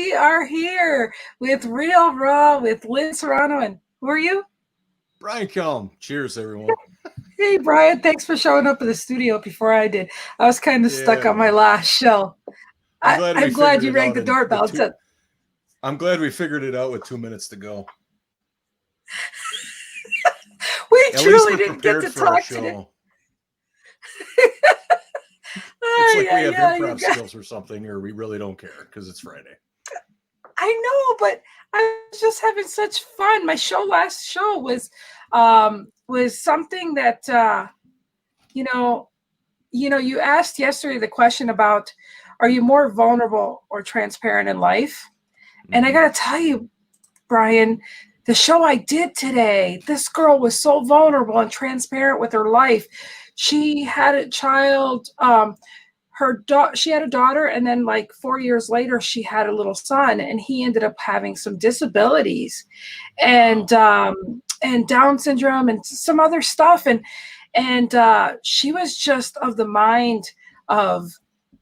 we are here with Real Raw with Lynn Serrano. And who are you? Brian Kelm. Cheers, everyone. Hey, Brian, thanks for showing up in the studio before I did. I was kind of stuck on my last show. I'm glad you rang the doorbell and said, I'm glad we figured it out with 2 minutes to go. We truly didn't get to talk today. It's like we have improv skills or something, or we really don't care because it's Friday. I know, but I was just having such fun. My last show was something that you asked yesterday the question about, are you more vulnerable or transparent in life? Mm-hmm. And I got to tell you, Brian, the show I did today, this girl was so vulnerable and transparent with her life. She had a child, she had a daughter, and then like 4 years later, she had a little son, and he ended up having some disabilities and Down syndrome and some other stuff. And she was just of the mind of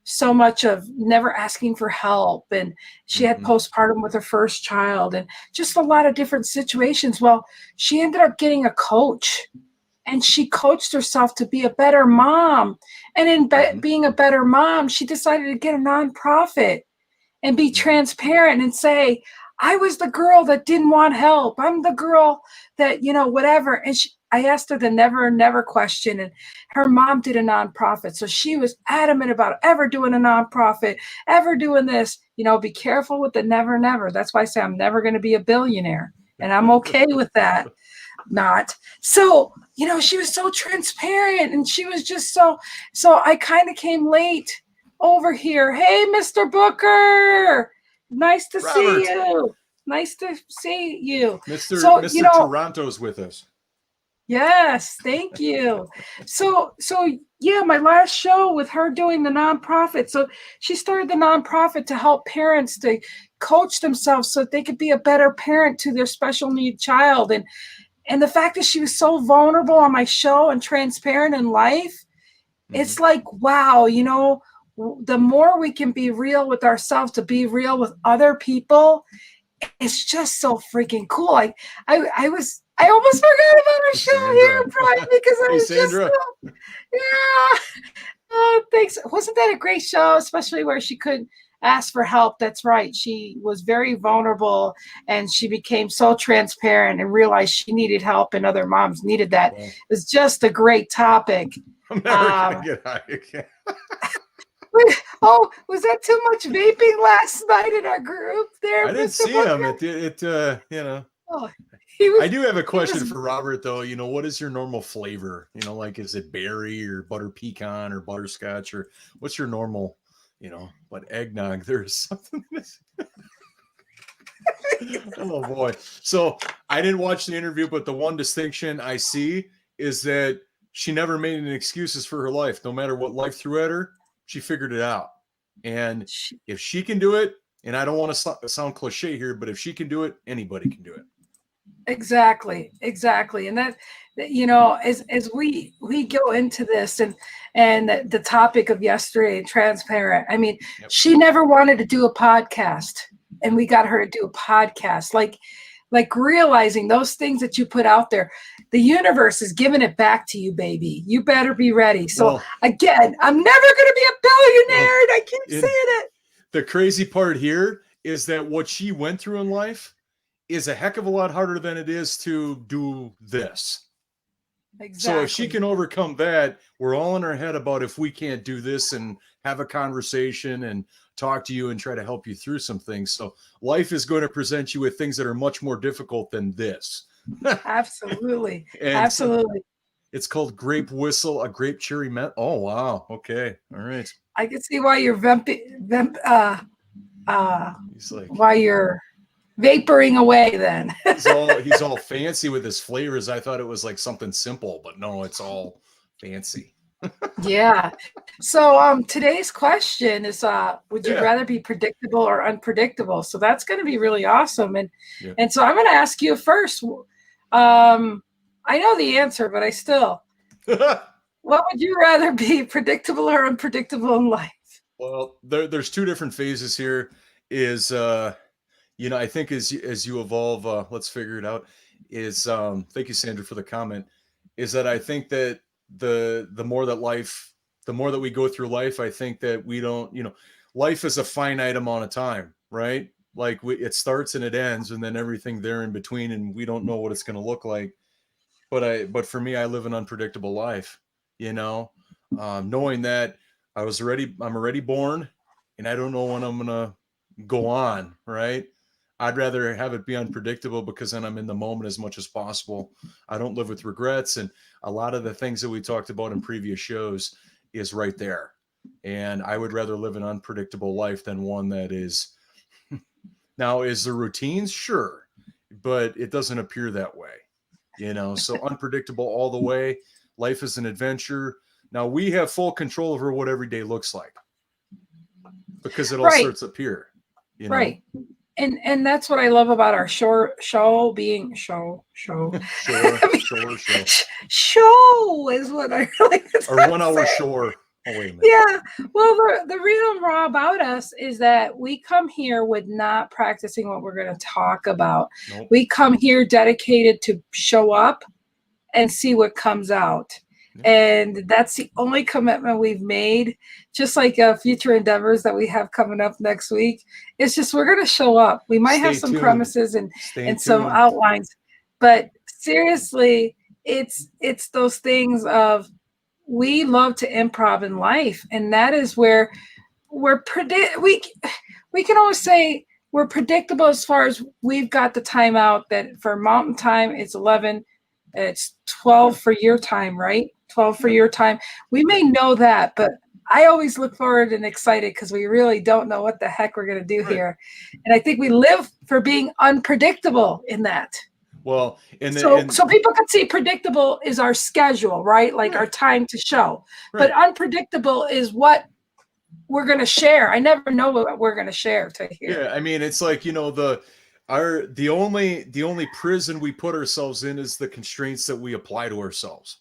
so much of never asking for help. And she had postpartum with her first child and just a lot of different situations. Well, she ended up getting a coach, and she coached herself to be a better mom. And in being a better mom, she decided to get a nonprofit and be transparent and say, I was the girl that didn't want help. I'm the girl that, whatever. And I asked her the never question, and her mom did a nonprofit. So she was adamant about ever doing a nonprofit, ever doing this. Be careful with the never. That's why I say I'm never going to be a billionaire, and I'm okay with that. Not. So, she was so transparent, and she was just so I kind of came late over here. Hey, Mr. Booker. Nice to see you. Nice to see you. Mr. Toronto's with us. Yes, thank you. So yeah, my last show with her doing the nonprofit. So she started the nonprofit to help parents to coach themselves so that they could be a better parent to their special need child. And the fact that she was so vulnerable on my show and transparent in life, it's like, wow, the more we can be real with ourselves, to be real with other people, it's just so freaking cool. I almost forgot about our show here, Brian, because I was Sandra. Yeah. Oh, thanks. Wasn't that a great show, especially where she couldn't ask for help? That's right. She was very vulnerable, and she became so transparent and realized she needed help and other moms needed that. It was just a great topic. I'm never going to get high again. Oh, was that too much vaping last night in our group there? I didn't see him. Oh, I do have a question for Robert, though. What is your normal flavor? Like, is it berry or butter pecan or butterscotch, or what's your normal, but eggnog, there's something. Oh, boy. So I didn't watch the interview, but the one distinction I see is that she never made any excuses for her life. No matter what life threw at her, she figured it out. And if she can do it, and I don't want to sound cliche here, but if she can do it, anybody can do it. Exactly. And that, as we go into this and the topic of yesterday, transparent, I mean, she never wanted to do a podcast, and we got her to do a podcast. Like realizing those things that you put out there, the universe is giving it back to you, baby. You better be ready. So again, I'm never going to be a billionaire, and I keep saying it. The crazy part here is that what she went through in life is a heck of a lot harder than it is to do this. Exactly. So if she can overcome that, we're all in our head about if we can't do this and have a conversation and talk to you and try to help you through some things. So life is going to present you with things that are much more difficult than this. Absolutely. Absolutely. It's called grape whistle, a grape cherry Oh, wow. Okay. All right. I can see why you're why you're vaporing away then. he's all fancy with his flavors. I thought it was like something simple, but no, it's all fancy. Yeah. So today's question is would you rather be predictable or unpredictable? So that's going to be really awesome. And so I'm going to ask you first. I know the answer, but I still what would you rather be, predictable or unpredictable in life? Well, there's two different phases here. is I think as you evolve, let's figure it out. Is thank you, Sandra, for the comment. Is that I think that the more that we go through life, I think that we don't, life is a finite amount of time, right? Like it starts and it ends, and then everything there in between, and we don't know what it's going to look like. But for me, I live an unpredictable life, knowing that I'm already born, and I don't know when I'm gonna go on, right? I'd rather have it be unpredictable because then I'm in the moment as much as possible. I don't live with regrets, and a lot of the things that we talked about in previous shows is right there. And I would rather live an unpredictable life than one that is. Now, is there routines? Sure, but it doesn't appear that way. So unpredictable all the way. Life is an adventure. Now we have full control over what every day looks like because it all starts up here. Right. And that's what I love about our show being show. Show is what I really our 1 hour shore. Oh, wait a minute. Yeah. Well, the real raw about us is that we come here with not practicing what we're going to talk about. Nope. We come here dedicated to show up and see what comes out. Yeah. And that's the only commitment we've made, just like future endeavors that we have coming up next week. It's just we're going to show up. We might have some premises and some outlines, but seriously, it's those things of we love to improv in life, and that is where we can always say we're predictable as far as we've got the time out that for Mountain Time it's 11, it's 12 for your time, right? 12 for your time. We may know that, but I always look forward and excited because we really don't know what the heck we're going to do here. And I think we live for being unpredictable in that. Well, so people can see predictable is our schedule, right? Like our time to show. Right. But unpredictable is what we're going to share. I never know what we're going to share to hear. Yeah, I mean, it's like, the only prison we put ourselves in is the constraints that we apply to ourselves.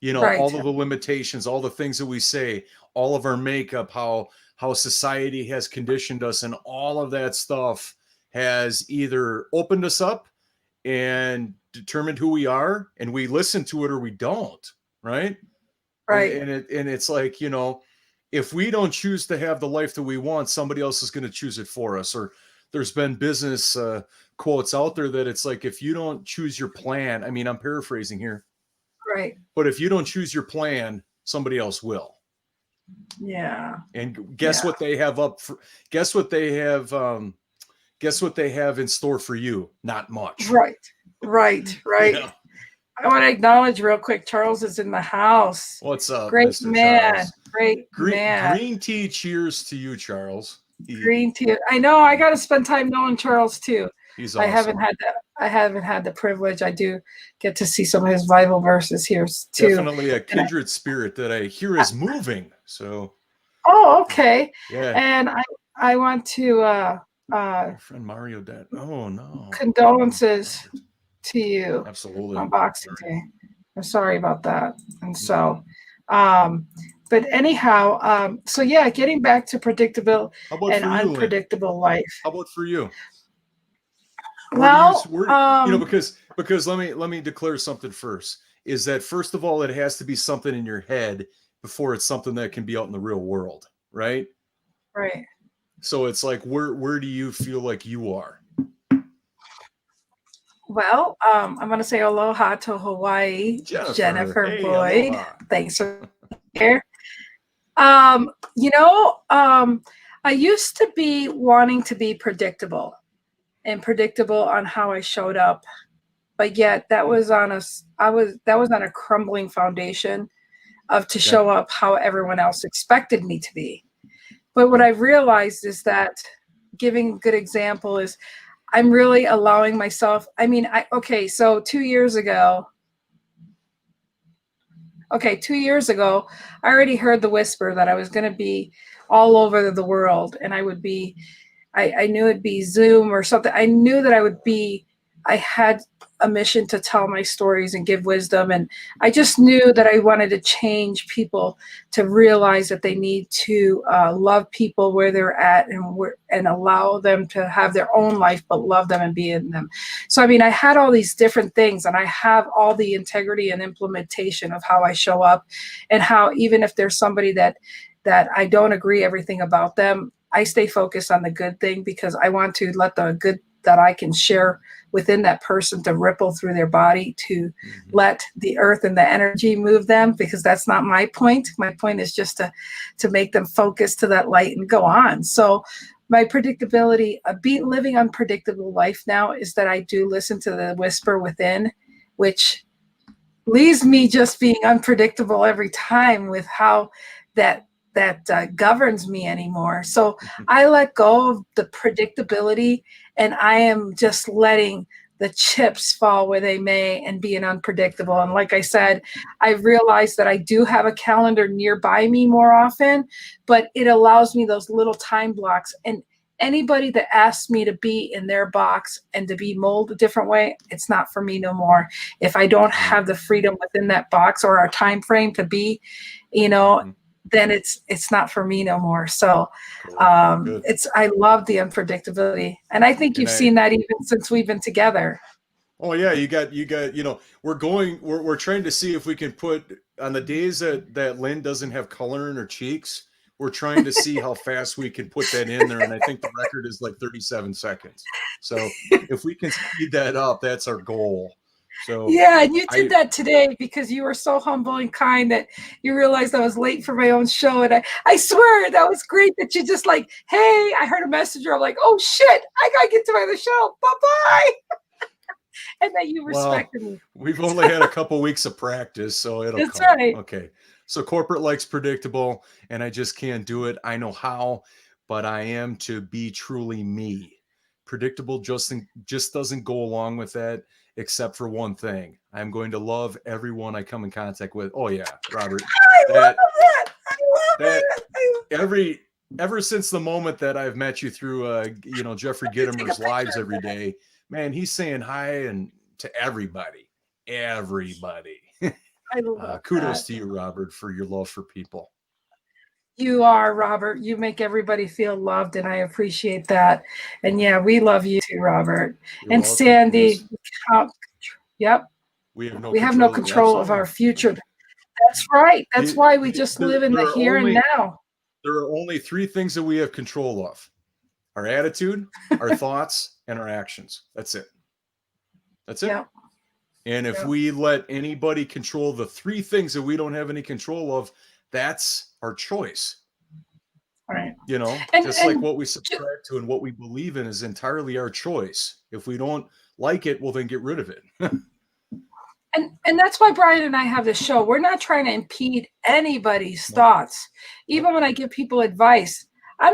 All of the limitations, all the things that we say, all of our makeup, how society has conditioned us, and all of that stuff has either opened us up and determined who we are, and we listen to it or we don't, right? And it's like, if we don't choose to have the life that we want, somebody else is going to choose it for us. Or there's been business quotes out there that it's like, if you don't choose your plan, I mean, I'm paraphrasing here. Right. But if you don't choose your plan, somebody else will. Yeah. And guess what they have guess what they have in store for you? Not much. Right. I want to acknowledge real quick, Charles is in the house. What's up? Great Mr. man. Charles? Great man. Green tea cheers to you, Charles. Green tea. I know I got to spend time knowing Charles too. He's awesome. I haven't had the privilege. I do get to see some of his Bible verses here too. Definitely a kindred spirit that I hear is moving. So. Oh, okay. Yeah. And I want to my friend Mario Dad. Oh no. Condolences to you. Absolutely. On Boxing Day. I'm sorry about that. And so but anyhow, so yeah, getting back to predictable and unpredictable life. How about for you? Well, because let me declare something first. Is that first of all, it has to be something in your head before it's something that can be out in the real world, right? Right. So it's like, where do you feel like you are? Well, I'm going to say aloha to Hawaii, Jennifer hey, Boyd. Aloha. Thanks for here. I used to be wanting to be predictable on how I showed up, but yet that was on a crumbling foundation to show up how everyone else expected me to be. But what I've realized is that giving a good example is I'm really allowing myself. I mean, so 2 years ago, I already heard the whisper that I was going to be all over the world, and I would be, I knew it'd be Zoom or something. I knew that I would be I had a mission to tell my stories and give wisdom. And I just knew that I wanted to change people to realize that they need to love people where they're at and allow them to have their own life, but love them and be in them. So, I mean, I had all these different things, and I have all the integrity and implementation of how I show up, and how even if there's somebody that I don't agree everything about them, I stay focused on the good thing, because I want to let the good that I can share within that person to ripple through their body, to let the earth and the energy move them, because that's not my point. My point is just to make them focus to that light and go on. So my predictability, living unpredictable life now, is that I do listen to the whisper within, which leaves me just being unpredictable every time with how that governs me anymore. So I let go of the predictability, and I am just letting the chips fall where they may and being unpredictable. And like I said, I realized that I do have a calendar nearby me more often, but it allows me those little time blocks. And anybody that asks me to be in their box and to be molded a different way, it's not for me no more. If I don't have the freedom within that box or our time frame to be, then it's not for me no more. So I love the unpredictability. And I think you've seen that even since we've been together. Oh yeah, you got, we're trying to see if we can put on the days that Lynn doesn't have color in her cheeks, we're trying to see how fast we can put that in there. And I think the record is like 37 seconds. So if we can speed that up, that's our goal. So yeah, and you did that today because you were so humble and kind that you realized I was late for my own show. And I swear that was great that you just like, hey, I heard a messenger. I'm like, oh shit, I gotta get to my other show. Bye-bye. And that you respected me. We've only had a couple weeks of practice, so it'll That's come. right. Okay. So corporate likes predictable, and I just can't do it. I know how, but I am to be truly me. Predictable just doesn't go along with that, except for one thing. I'm going to love everyone I come in contact with. Oh yeah, Robert. I love that. Ever since the moment that I've met you through Jeffrey Gittimer's lives every day, man, he's saying hi and to everybody. I love kudos that. to you, Robert, for your love for people. You are, Robert. You make everybody feel loved, and I appreciate that. And yeah, we love you too, Robert. You're and welcome. Sandy, yep. We have no control of our future. That's right. That's why we just live in the here and now. There are only three things that we have control of: our attitude, our thoughts, and our actions. That's it. That's it. Yep. And if we let anybody control the three things that we don't have any control of, that's our choice. Right. Just like what we subscribe to and what we believe in is entirely our choice. If we don't like it, well, then get rid of it. And that's why Brian and I have this show. We're not trying to impede anybody's thoughts. Even when I give people advice, I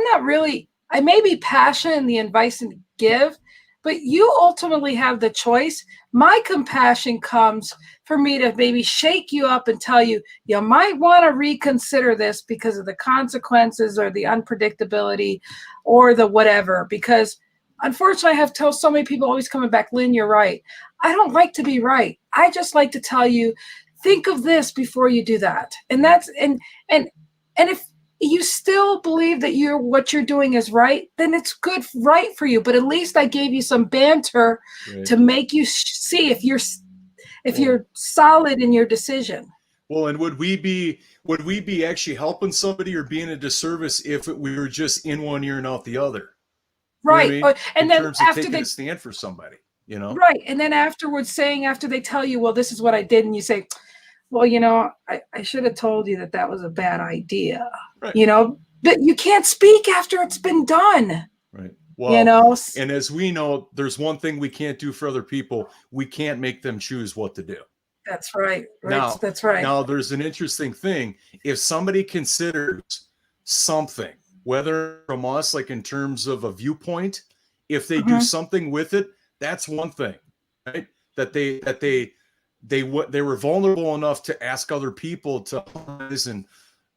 may be passionate in the advice and give, but you ultimately have the choice. My compassion comes for me to maybe shake you up and tell you, you might want to reconsider this because of the consequences or the unpredictability or the whatever. Because unfortunately, I have told so many people always coming back, Lynn, you're right. I don't like to be right. I just like to tell you, think of this before you do that. And that's, and if you still believe that what you're doing is right, then it's good, right for you. But at least I gave you some banter to make you see if you're solid in your decision. Well, and would we be actually helping somebody or being a disservice if we were just in one ear and out the other? Right. You know what I mean? And then terms of after taking a stand for somebody, Right. And then afterwards after they tell you, well, this is what I did. And you say, well, I should have told you that was a bad idea, right. But you can't speak after it's been done. Right. Well, and as we know, there's one thing we can't do for other people. We can't make them choose what to do. That's right. That's right. Now there's an interesting thing. If somebody considers something, whether from us, like in terms of a viewpoint, if they do something with it, that's one thing, right? That they were vulnerable enough to ask other people to and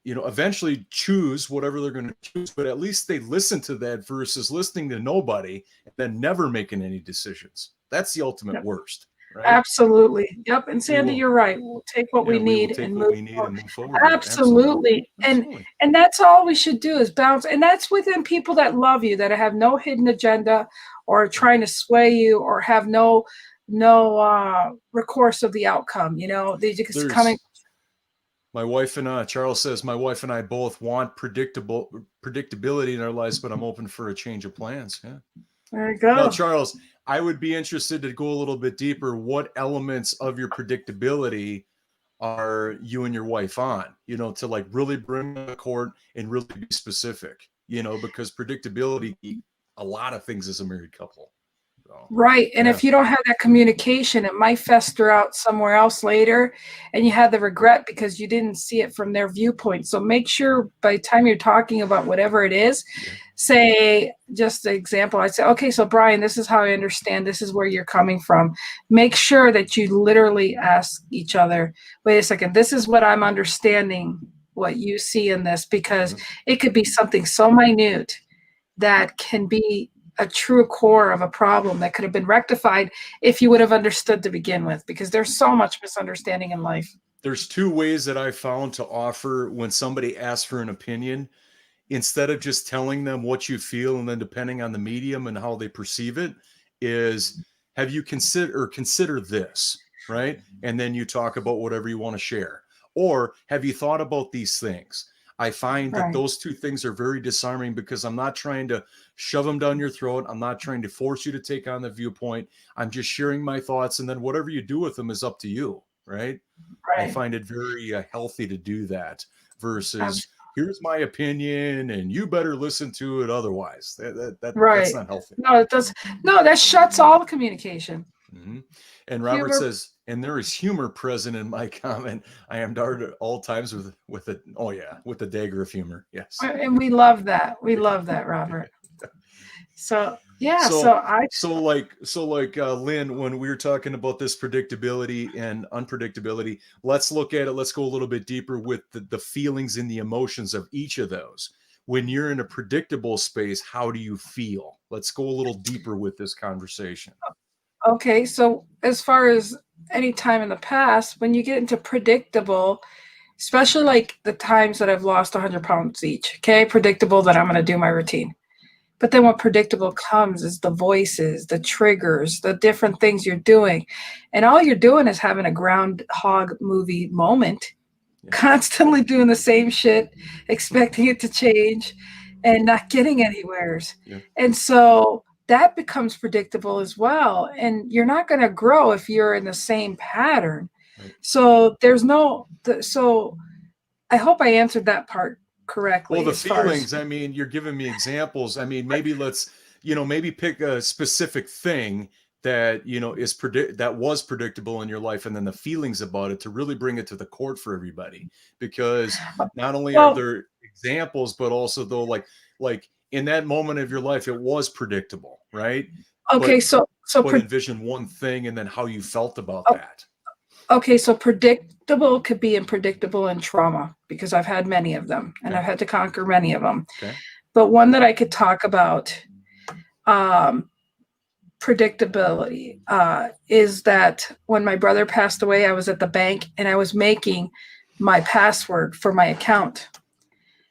eventually choose whatever they're going to choose, but at least they listen to that versus listening to nobody and then never making any decisions. That's the ultimate Yep. worst, right? Absolutely. Yep. And We Sandy, will, you're right. We'll take what we we will need take and what move we need forward. and move forward with it. Absolutely. Absolutely. Absolutely. And that's all we should do is bounce. And that's within people that love you, that have no hidden agenda or trying to sway you or have no recourse of the outcome. You know, they just coming. My wife and Charles says my wife and I both want predictability in our lives, but I'm open for a change of plans. Yeah. There you go. Now, Charles, I would be interested to go a little bit deeper. What elements of your predictability are you and your wife on? You know, to like really bring the court and really be specific. You know, because predictability, a lot of things as a married couple. So, right. And if you don't have that communication, it might fester out somewhere else later and you have the regret because you didn't see it from their viewpoint. So make sure by the time you're talking about whatever it is, say, just an example, I say, okay, so Brian, this is how I understand. This is where you're coming from. Make sure that you literally ask each other, wait a second, this is what I'm understanding, what you see in this, because it could be something so minute that can be a true core of a problem that could have been rectified if you would have understood to begin with, because there's so much misunderstanding in life. There's two ways that I found to offer when somebody asks for an opinion. Instead of just telling them what you feel and then depending on the medium and how they perceive it, is have you consider this, right? And then you talk about whatever you want to share. Or have you thought about these things? I find that those two things are very disarming because I'm not trying to shove them down your throat. I'm not trying to force you to take on the viewpoint. I'm just sharing my thoughts. And then whatever you do with them is up to you, right? I find it very healthy to do that versus here's my opinion and you better listen to it otherwise. That's not healthy. No, it does. No, that shuts all the communication. Mm-hmm. And Robert says, and there is humor present in my comment. I am darted at all times with the dagger of humor. Yes. And we love that. We love that, Robert. So yeah, so Lynn, when we were talking about this predictability and unpredictability, let's look at it. Let's go a little bit deeper with the feelings and the emotions of each of those. When you're in a predictable space, how do you feel? Let's go a little deeper with this conversation. Okay, so as far as any time in the past, when you get into predictable, especially like the times that I've lost 100 pounds each, okay, predictable that I'm going to do my routine. But then what predictable comes is the voices, the triggers, the different things you're doing. And all you're doing is having a groundhog movie moment, constantly doing the same shit, expecting it to change and not getting anywhere. And so that becomes predictable as well. And you're not going to grow if you're in the same pattern. So so I hope I answered that part correctly. Well, the feelings, I mean, you're giving me examples. I mean, maybe maybe pick a specific thing that, that was predictable in your life, and then the feelings about it to really bring it to the court for everybody. Because not only are there examples, but also though, like in that moment of your life, it was predictable, right? Okay, but envision one thing and then how you felt about that. Okay, so predictable could be unpredictable and trauma, because I've had many of them and I've had to conquer many of them. But one that I could talk about, predictability, is that when my brother passed away, I was at the bank and I was making my password for my account.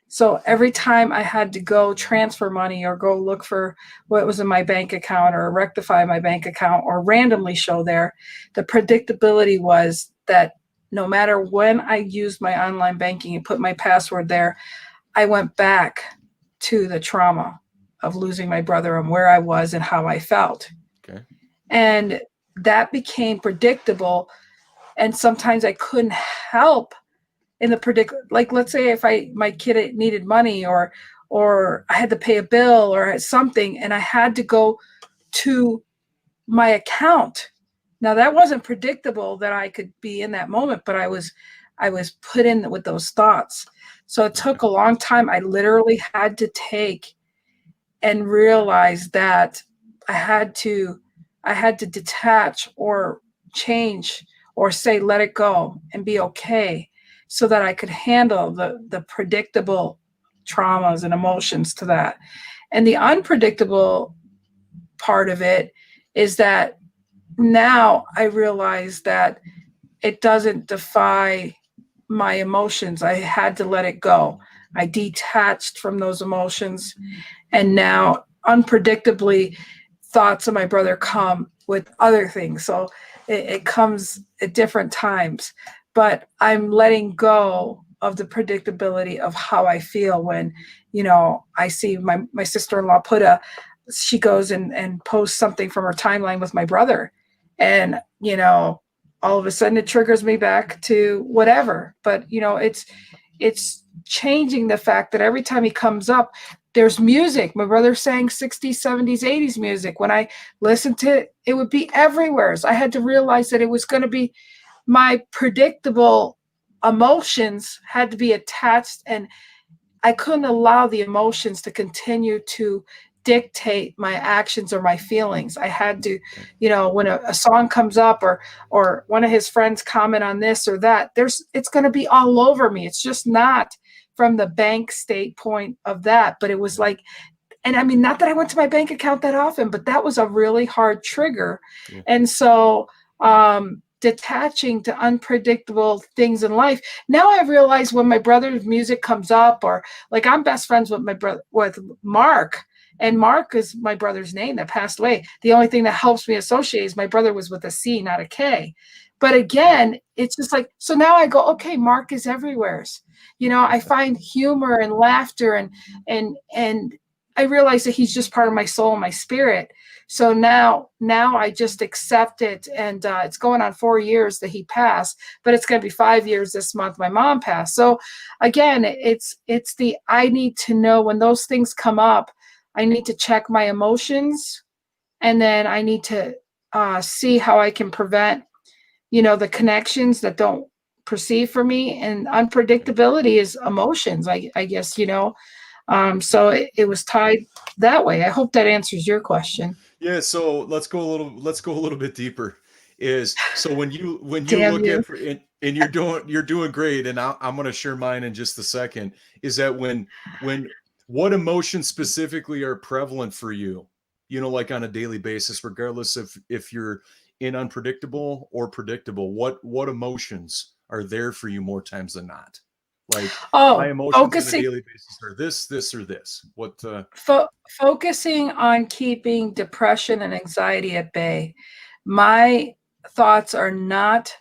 So every time I had to go transfer money or go look for what was in my bank account or rectify my bank account or randomly show there, the predictability was that no matter when I used my online banking and put my password there, I went back to the trauma of losing my brother and where I was and how I felt. And that became predictable. And sometimes I couldn't help in the like, let's say if my kid needed money or I had to pay a bill or something, and I had to go to my account. Now that wasn't predictable that I could be in that moment, but I was put in with those thoughts. So it took a long time. I literally had to take and realize that I had to detach or change or say, let it go and be okay, so that I could handle the predictable traumas and emotions to that. And the unpredictable part of it is that now I realize that it doesn't defy my emotions. I had to let it go. I detached from those emotions. And now, unpredictably, thoughts of my brother come with other things. So it comes at different times. But I'm letting go of the predictability of how I feel when, I see my sister-in-law she goes and posts something from her timeline with my brother. And, all of a sudden it triggers me back to whatever. But, it's changing the fact that every time he comes up, there's music. My brother sang 60s, 70s, 80s music. When I listened to it, it would be everywhere. So I had to realize that it was going to be my predictable emotions had to be attached, and I couldn't allow the emotions to continue to dictate my actions or my feelings. I had to, when a song comes up or one of his friends comment on this or that, it's going to be all over me. It's just not from the bank state point of that, but it was like, and I mean, not that I went to my bank account that often, but that was a really hard trigger. Yeah. And so, detaching to unpredictable things in life. Now I realize when my brother's music comes up, or like I'm best friends with with Mark, and Mark is my brother's name that passed away. The only thing that helps me associate is my brother was with a C, not a K. But again, it's just like, so now I go, okay, Mark is everywhere. I find humor and laughter and I realize that he's just part of my soul and my spirit. So now I just accept it, and it's going on 4 years that he passed, but it's going to be 5 years this month. My mom passed. So again, it's I need to know when those things come up. I need to check my emotions, and then I need to see how I can prevent, the connections that don't perceive for me. And unpredictability is emotions, I guess, so it was tied that way. I hope that answers your question. Yeah, so let's go a little bit deeper. So when you Damn look you. at and you're doing great, and I'm going to share mine in just a second. Is that when what emotions specifically are prevalent for you? Like on a daily basis, regardless if you're in unpredictable or predictable. What emotions are there for you more times than not? Like my Oh, emotions on a focusing daily basis are this or this. What? focusing on keeping depression and anxiety at bay. My thoughts are not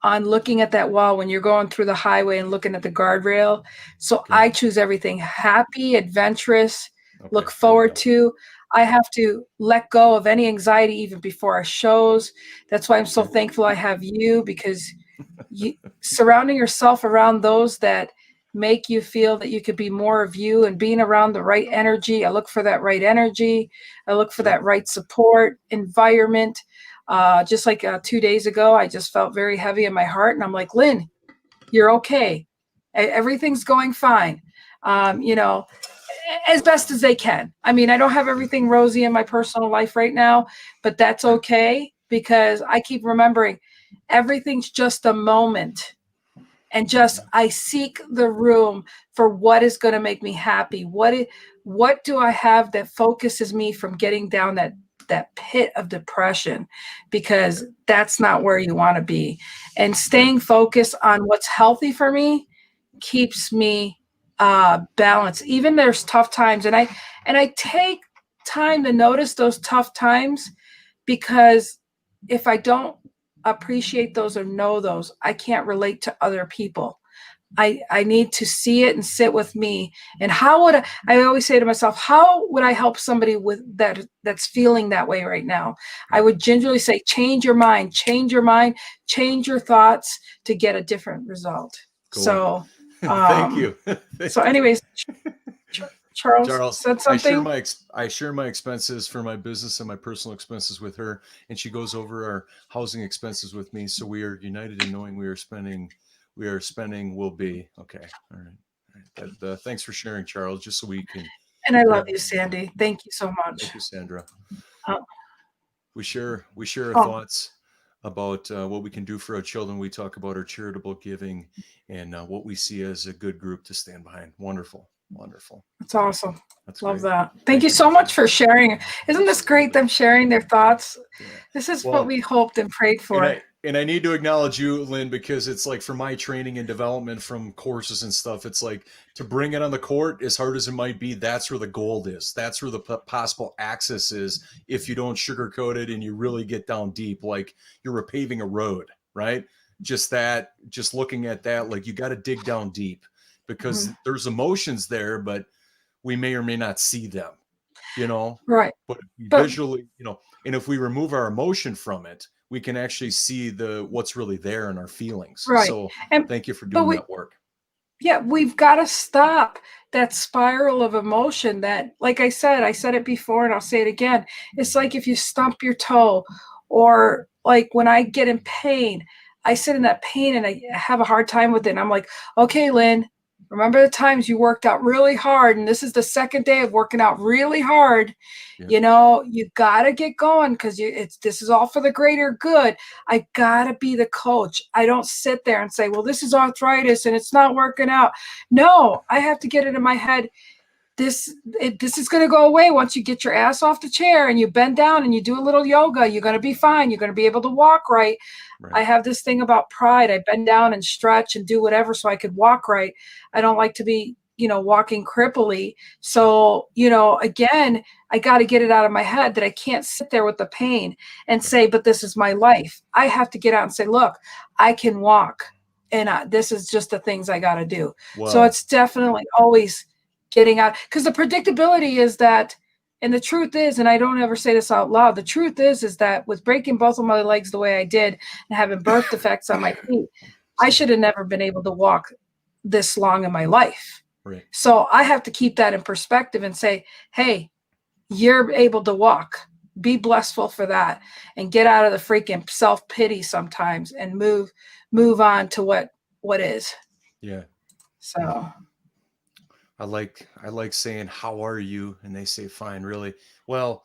on looking at that wall when you're going through the highway and looking at the guardrail. So Okay. I choose everything happy, adventurous, Okay. look There we forward go. to. I have to let go of any anxiety even before our shows. That's why I'm so Okay. thankful I have you, because surrounding yourself around those that make you feel that you could be more of you, and being around the right energy. I look for that right energy. I look for Sure. that right support environment. Just like 2 days ago, I just felt very heavy in my heart, and I'm like, Lynn, you're okay. Everything's going fine. As best as they can. I mean, I don't have everything rosy in my personal life right now, but that's okay, because I keep remembering everything's just a moment. And just I seek the room for what is going to make me happy. What do I have that focuses me from getting down that pit of depression, because that's not where you want to be. And staying focused on what's healthy for me keeps me balanced. Even there's tough times, and I take time to notice those tough times, because if I don't appreciate those or know those, I can't relate to other people. I need to see it and sit with me. And how would I always say to myself, how would I help somebody with that's feeling that way right now? I would gingerly say, change your mind, change your mind, change your thoughts to get a different result. Cool. So, Thank you. so Thank you. anyways, Charles Charles, said I share something. my expenses for my business and my personal expenses with her, and she goes over our housing expenses with me. So we are united in knowing we are spending will be okay. All right. All right. Thanks for sharing, Charles. Just so we can And I love grab. you, Sandy. Thank you so much. Thank you, Sandra. Uh, We share our oh, thoughts about what we can do for our children. We talk about our charitable giving and what we see as a good group to stand behind. Wonderful. Wonderful. That's awesome. That's Love great. that. Thank you so much for sharing. Isn't this great, them sharing their thoughts? Yeah. This is Well, what we hoped and prayed for. And I need to acknowledge you, Lynn, because it's like for my training and development from courses and stuff, it's like to bring it on the court, as hard as it might be, that's where the gold is. That's where the possible access is if you don't sugarcoat it and you really get down deep, like you're repaving a road, right? Just looking at that, like you got to dig down deep because there's emotions there, but we may or may not see them, Right. but visually, and if we remove our emotion from it, we can actually see what's really there in our feelings. Right. So and thank you for doing that work. Yeah, we've got to stop that spiral of emotion that, like I said it before and I'll say it again. It's like if you stump your toe, or like when I get in pain, I sit in that pain and I have a hard time with it. And I'm like, okay, Lynn, remember the times you worked out really hard. And this is the second day of working out really hard. Yeah. You got to get going because this is all for the greater good. I got to be the coach. I don't sit there and say, well, this is arthritis and it's not working out. No, I have to get it in my head. This is going to go away once you get your ass off the chair and you bend down and you do a little yoga. You're going to be fine. You're going to be able to walk right. I have this thing about pride. I bend down and stretch and do whatever so I could walk right. I don't like to be, walking cripply. So, again, I got to get it out of my head that I can't sit there with the pain and say, but this is my life. I have to get out and say, look, I can walk and this is just the things I got to do. Wow. So it's definitely always getting out, because the predictability is that, and the truth is, and I don't ever say this out loud, the truth is that with breaking both of my legs the way I did and having birth defects on my feet, I should have never been able to walk this long in my life. Right. So I have to keep that in perspective and say, hey, you're able to walk. Be blessful for that and get out of the freaking self-pity sometimes and move on to what is. Yeah. So I like saying, how are you? And they say, fine, really. Well,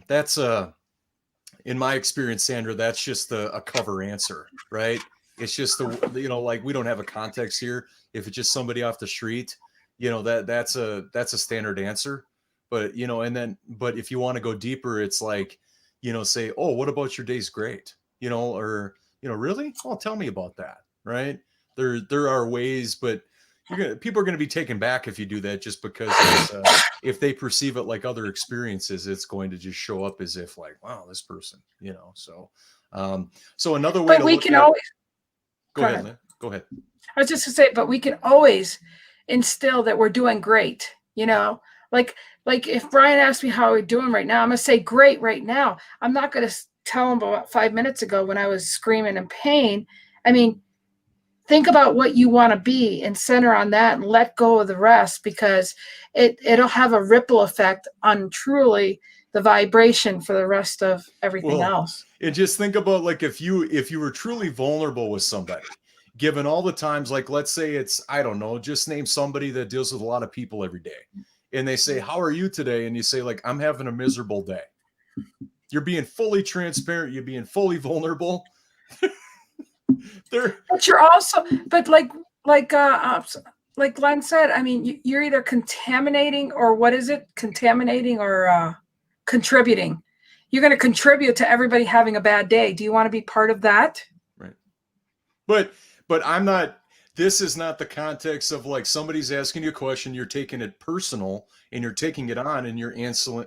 that's in my experience, Sandra, that's just a cover answer, right? It's just like we don't have a context here. If it's just somebody off the street, that's a standard answer. But, but if you want to go deeper, it's like, say, oh, what about your day's great? Or, really? Oh, tell me about that. Right. There are ways, but people are going to be taken back if you do that, just because if they perceive it like other experiences, it's going to just show up as if like, wow, this person, so another way but to we look can at always go ahead, Lynn. Go ahead. I was just gonna say, but we can always instill that we're doing great, like if Brian asked me how we're doing right now, I'm gonna say great right now. I'm not gonna tell him about 5 minutes ago when I was screaming in pain. I mean, think about what you want to be and center on that and let go of the rest, because it'll have a ripple effect on truly the vibration for the rest of everything else. And just think about, like, if you were truly vulnerable with somebody, given all the times, like, let's say it's, I don't know, just name somebody that deals with a lot of people every day. And they say, how are you today? And you say, like, I'm having a miserable day. You're being fully transparent. You're being fully vulnerable. But you're also, but like Glenn said, I mean, you're either contaminating or contaminating or contributing. You're going to contribute to everybody having a bad day. Do you want to be part of that? Right. But I'm not, this is not the context of like somebody's asking you a question, you're taking it personal and you're taking it on and you're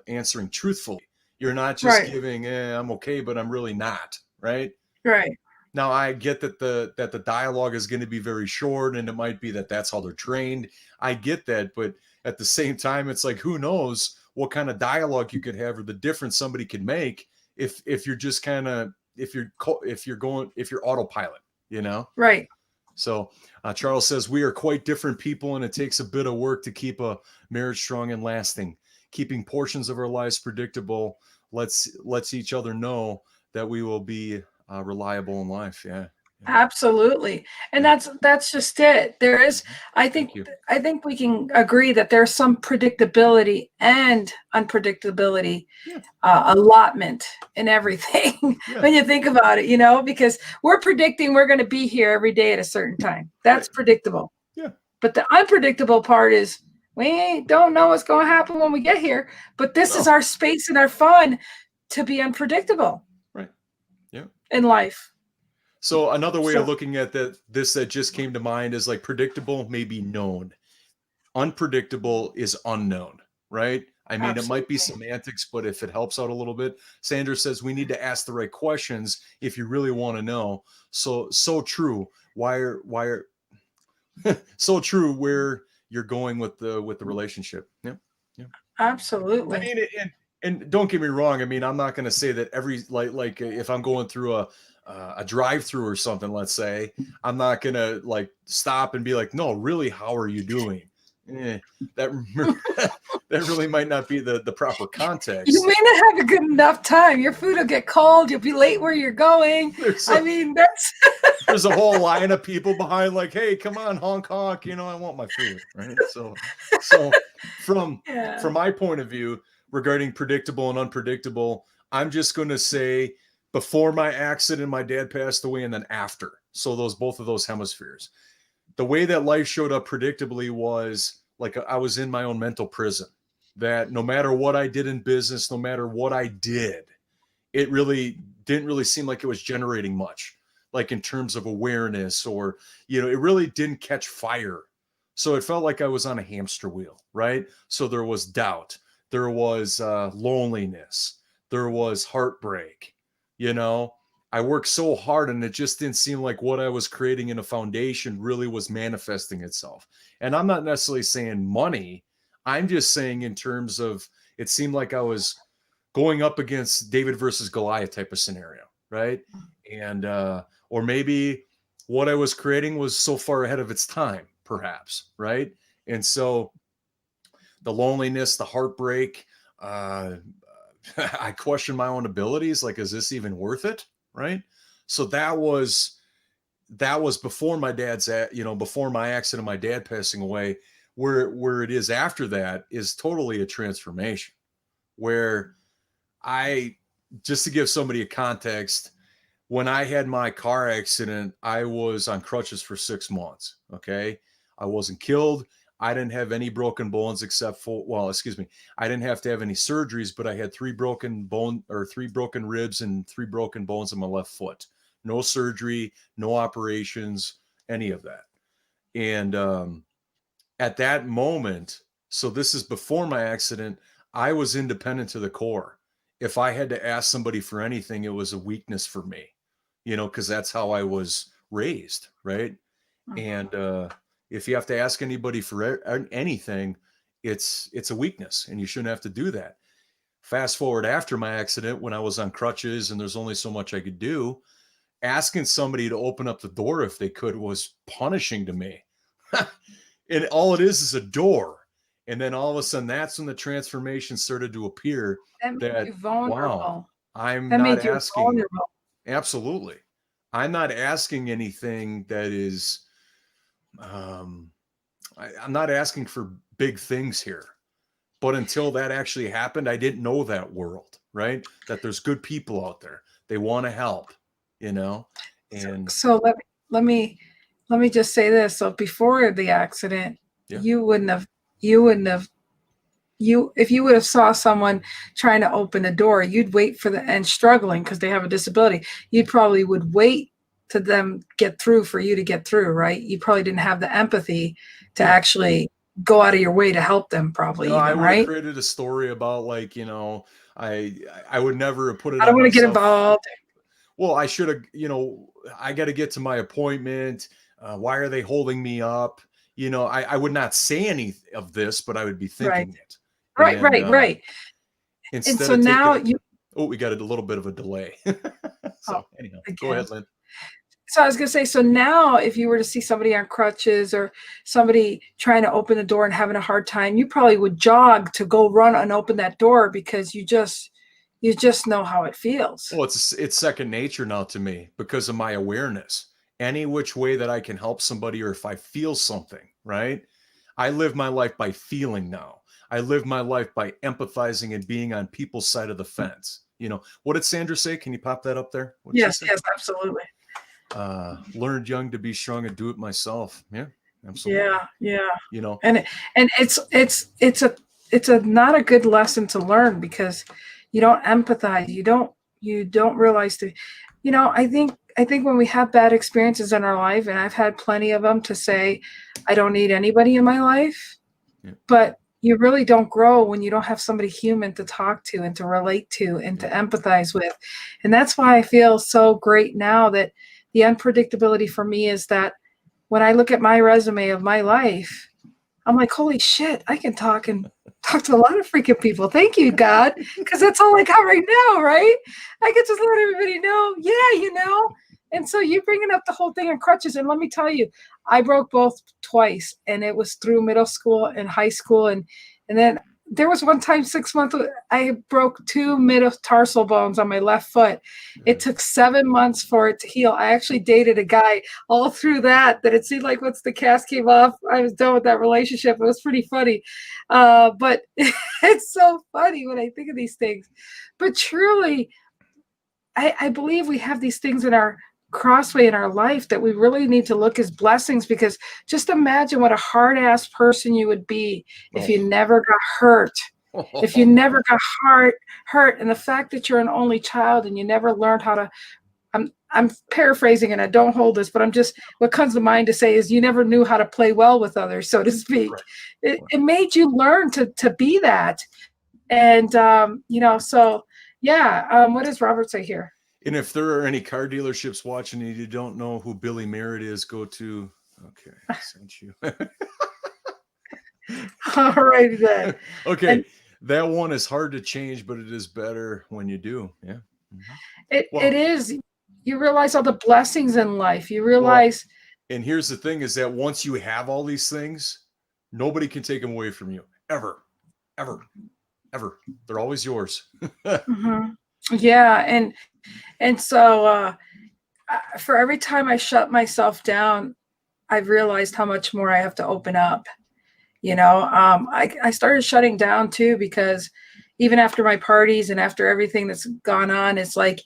answering truthfully. You're not just giving, I'm okay, but I'm really not. Right. Right. Now, I get that the dialogue is going to be very short, and it might be that that's how they're trained. I get that, but at the same time, it's like, who knows what kind of dialogue you could have, or the difference somebody could make if you're just kind of if you're autopilot, Right. So Charles says, we are quite different people, and it takes a bit of work to keep a marriage strong and lasting. Keeping portions of our lives predictable lets each other know that we will be reliable in life. Yeah. Absolutely. And that's just it. There is, I think we can agree that there's some predictability and unpredictability, allotment in everything when you think about it, because we're predicting we're going to be here every day at a certain time. That's predictable. Yeah. But the unpredictable part is We don't know what's going to happen when we get here, but this is our space and our fun to be unpredictable. Right. Yeah. In life. So another way of looking at this that just came to mind is like predictable may be known. Unpredictable is unknown, right? I mean, Absolutely. It might be semantics, but if it helps out a little bit, Sandra says we need to ask the right questions if you really want to know. So true. Why are so true where you're going with the relationship. Yeah. Yeah. Absolutely. I mean, and don't get me wrong. I mean, I'm not going to say that every like if I'm going through a drive-through or something, let's say, I'm not going to like stop and be like, no, really, how are you doing? That really might not be the proper context. You may not have a good enough time. Your food will get cold. You'll be late where you're going. That's there's a whole line of people behind like, hey, come on, honk honk, I want my food, right? So from my point of view regarding predictable and unpredictable, I'm just going to say before my accident, my dad passed away, and then after. So both of those hemispheres. The way that life showed up predictably was like I was in my own mental prison, that no matter what I did in business, no matter what I did, it really didn't really seem like it was generating much, like in terms of awareness or, it really didn't catch fire. So it felt like I was on a hamster wheel, right? So there was doubt, there was loneliness, there was heartbreak, I worked so hard and it just didn't seem like what I was creating in a foundation really was manifesting itself. And I'm not necessarily saying money. I'm just saying in terms of, it seemed like I was going up against David versus Goliath type of scenario, right? And, or maybe what I was creating was so far ahead of its time, perhaps, right? And so the loneliness, the heartbreak, I questioned my own abilities. Like, is this even worth it? Right. So that was before my dad's, before my accident, my dad passing away. Where it is after that is totally a transformation, where just to give somebody a context, when I had my car accident, I was on crutches for 6 months. Okay. I wasn't killed. I didn't have any broken bones except for, I didn't have to have any surgeries, but I had 3 broken ribs and 3 broken bones in my left foot. No surgery, no operations, any of that. And at that moment, so this is before my accident, I was independent to the core. If I had to ask somebody for anything, it was a weakness for me, because that's how I was raised, right? And if you have to ask anybody for anything, it's a weakness, and you shouldn't have to do that. Fast forward after my accident, when I was on crutches and there's only so much I could do, asking somebody to open up the door if they could was punishing to me. And all it is a door. And then all of a sudden, that's when the transformation started to appear. That made you vulnerable. Wow, I'm not asking. Absolutely. I'm not asking anything that is, I'm not asking for big things here. But until that actually happened, I didn't know that world, right? That there's good people out there. They want to help, And so let me just say this. So before the accident, if you would have saw someone trying to open a door, you'd wait for and struggling because they have a disability, you'd probably would wait to them get through for you to get through, right? You probably didn't have the empathy to actually go out of your way to help them, probably. No, I would have created a story about like, I would never have put it. I don't want to get involved. Well, I should have, I got to get to my appointment. Why are they holding me up? I would not say any of this, but I would be thinking it. Right. And so now we got a little bit of a delay. Anyhow, go ahead, Lynn. So I was going to say, so now if you were to see somebody on crutches or somebody trying to open the door and having a hard time, you probably would jog to go run and open that door because you just know how it feels. Well, it's second nature now to me because of my awareness. Any which way that I can help somebody, or if I feel something, right? I live my life by feeling now. I live my life by empathizing and being on people's side of the fence. What did Sandra say? Can you pop that up there? Yes, absolutely. Learned young to be strong and do it myself. Yeah. Absolutely. Yeah. You know, And it's a not a good lesson to learn because you don't empathize. You don't realize the, I think when we have bad experiences in our life, and I've had plenty of them, to say, I don't need anybody in my life, yeah. but you really don't grow when you don't have somebody human to talk to and to relate to and to empathize with. And that's why I feel so great now that the unpredictability for me is that when I look at my resume of my life, I'm like, holy shit, I can talk and talk to a lot of freaking people. Thank you, God, because that's all I got right now, right? I can just let everybody know, yeah. And so you bringing up the whole thing on crutches, and let me tell you, I broke both twice, and it was through middle school and high school, and then there was one time 6 months I broke 2 metatarsal bones on my left foot. It took 7 months for it to heal. I actually dated a guy all through that it seemed like once the cast came off, I was done with that relationship. It was pretty funny. But it's so funny when I think of these things. But truly, I believe we have these things in our crossway in our life that we really need to look as blessings, because just imagine what a hard-ass person you would be if you never got hurt. If you never got hurt, and the fact that you're an only child and you never learned how to, I'm paraphrasing and I don't hold this, but I'm just, what comes to mind to say is you never knew how to play well with others, so to speak. Right. It made you learn to be that. And, so yeah. What does Robert say here? And if there are any car dealerships watching and you don't know who Billy Merritt is, go to, okay, I sent you. All right then. Okay. And that one is hard to change, but it is better when you do. Yeah. Mm-hmm. It is. You realize all the blessings in life. You realize. Well, and here's the thing is that once you have all these things, nobody can take them away from you. Ever. They're always yours. Mm-hmm. Yeah. And so for every time I shut myself down, I've realized how much more I have to open up. I started shutting down too, because even after my parties and after everything that's gone on, it's like,